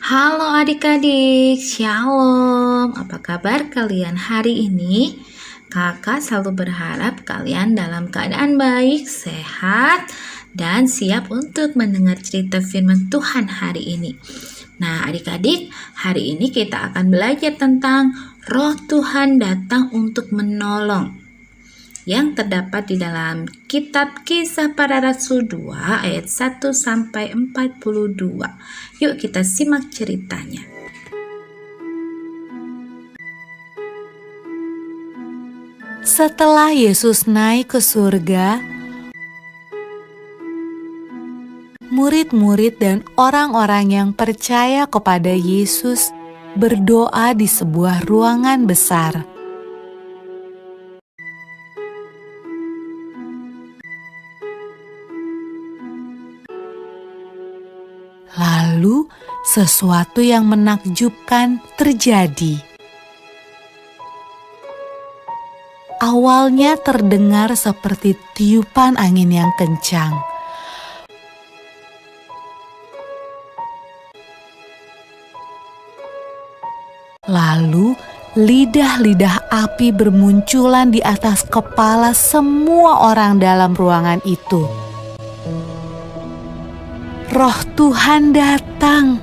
Halo adik-adik, Shalom. Apa kabar kalian hari ini? Kakak selalu berharap kalian dalam keadaan baik, sehat, dan siap untuk mendengar cerita firman Tuhan hari ini. Nah adik-adik, hari ini kita akan belajar tentang Roh Tuhan datang untuk menolong, yang terdapat di dalam kitab Kisah Para Rasul 2 ayat 1-42. Yuk kita simak ceritanya. Setelah Yesus naik ke surga, murid-murid dan orang-orang yang percaya kepada Yesus berdoa di sebuah ruangan besar. Lalu, sesuatu yang menakjubkan terjadi. Awalnya terdengar seperti tiupan angin yang kencang. Lalu, lidah-lidah api bermunculan di atas kepala semua orang dalam ruangan itu. Roh Tuhan datang,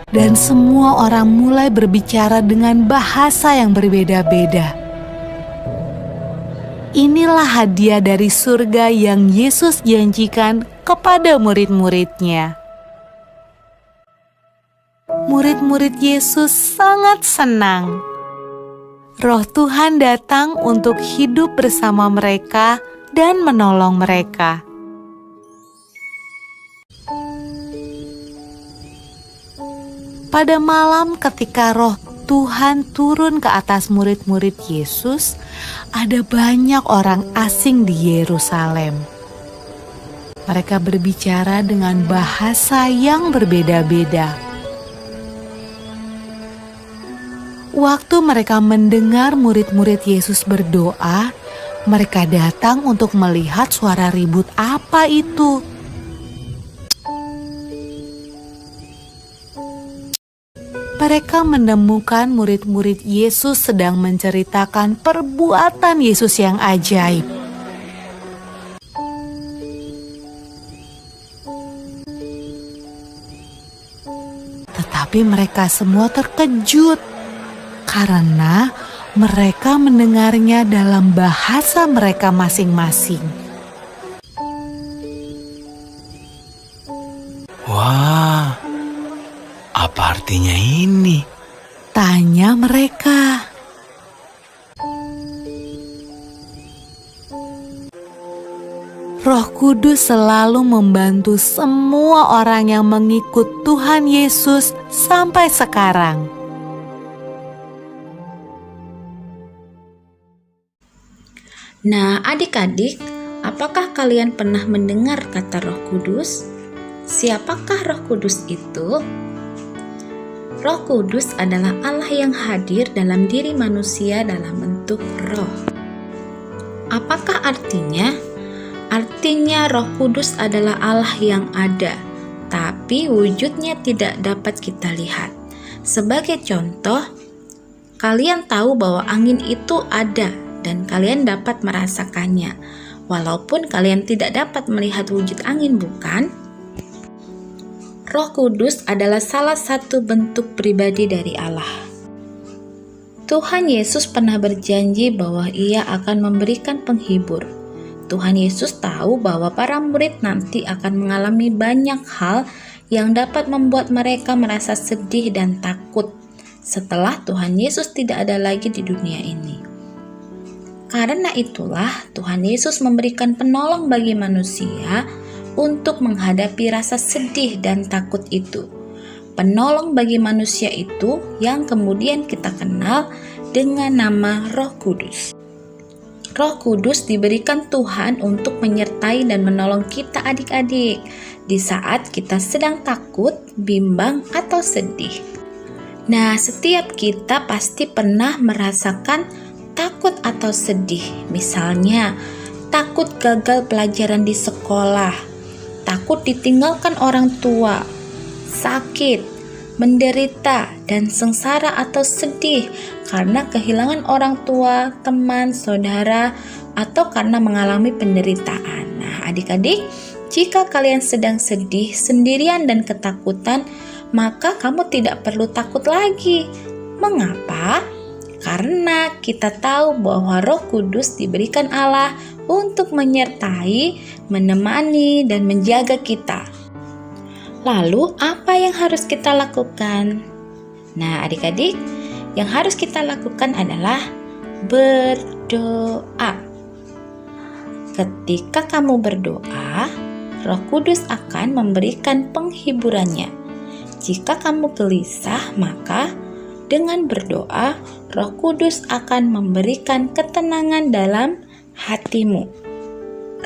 dan semua orang mulai berbicara dengan bahasa yang berbeda-beda. Inilah hadiah dari surga yang Yesus janjikan kepada murid-muridnya. Murid-murid Yesus sangat senang. Roh Tuhan datang untuk hidup bersama mereka dan menolong mereka. Pada malam ketika Roh Tuhan turun ke atas murid-murid Yesus, ada banyak orang asing di Yerusalem. Mereka berbicara dengan bahasa yang berbeda-beda. Waktu mereka mendengar murid-murid Yesus berdoa, mereka datang untuk melihat suara ribut apa itu. Mereka menemukan murid-murid Yesus sedang menceritakan perbuatan Yesus yang ajaib. Tetapi mereka semua terkejut karena mereka mendengarnya dalam bahasa mereka masing-masing. Wah, apa artinya ini? Tanya mereka. Roh Kudus selalu membantu semua orang yang mengikut Tuhan Yesus sampai sekarang. Nah adik-adik, apakah kalian pernah mendengar kata Roh Kudus? Siapakah Roh Kudus itu? Roh Kudus adalah Allah yang hadir dalam diri manusia dalam bentuk roh. Apakah artinya? Artinya Roh Kudus adalah Allah yang ada, tapi wujudnya tidak dapat kita lihat. Sebagai contoh, kalian tahu bahwa angin itu ada dan kalian dapat merasakannya, walaupun kalian tidak dapat melihat wujud angin, bukan? Roh Kudus adalah salah satu bentuk pribadi dari Allah. Tuhan Yesus pernah berjanji bahwa Ia akan memberikan penghibur. Tuhan Yesus tahu bahwa para murid nanti akan mengalami banyak hal yang dapat membuat mereka merasa sedih dan takut setelah Tuhan Yesus tidak ada lagi di dunia ini. Karena itulah Tuhan Yesus memberikan penolong bagi manusia untuk menghadapi rasa sedih dan takut itu. Penolong bagi manusia itu yang kemudian kita kenal dengan nama Roh Kudus. Roh Kudus diberikan Tuhan untuk menyertai dan menolong kita adik-adik di saat kita sedang takut, bimbang, atau sedih. Nah, setiap kita pasti pernah merasakan takut atau sedih. Misalnya, takut gagal pelajaran di sekolah, takut ditinggalkan orang tua, sakit, menderita dan sengsara atau sedih karena kehilangan orang tua, teman, saudara, atau karena mengalami penderitaan. Nah, adik-adik, jika kalian sedang sedih, sendirian, dan ketakutan, maka kamu tidak perlu takut lagi. Mengapa? Karena kita tahu bahwa Roh Kudus diberikan Allah untuk menyertai, menemani, dan menjaga kita. Lalu, apa yang harus kita lakukan? Nah, adik-adik, yang harus kita lakukan adalah berdoa. Ketika kamu berdoa, Roh Kudus akan memberikan penghiburannya. Jika kamu gelisah, maka dengan berdoa, Roh Kudus akan memberikan ketenangan dalam hatimu.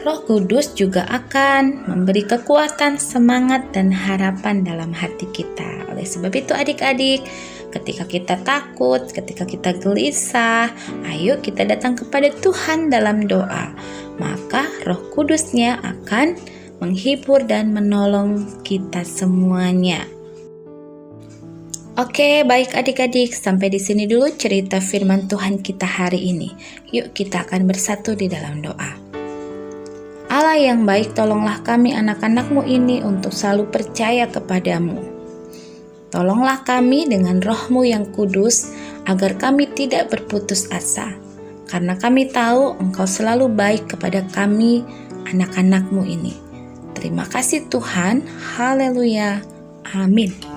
Roh Kudus juga akan memberi kekuatan, semangat, dan harapan dalam hati kita. Oleh sebab itu adik-adik, ketika kita takut, ketika kita gelisah, ayo kita datang kepada Tuhan dalam doa. Maka Roh Kudusnya akan menghibur dan menolong kita semuanya. Oke, baik adik-adik, sampai di sini dulu cerita firman Tuhan kita hari ini. Yuk kita akan bersatu di dalam doa. Allah yang baik, tolonglah kami anak-anak-Mu ini untuk selalu percaya kepadamu. Tolonglah kami dengan Roh-Mu yang kudus, agar kami tidak berputus asa. Karena kami tahu Engkau selalu baik kepada kami, anak-anak-Mu ini. Terima kasih Tuhan, haleluya, amin.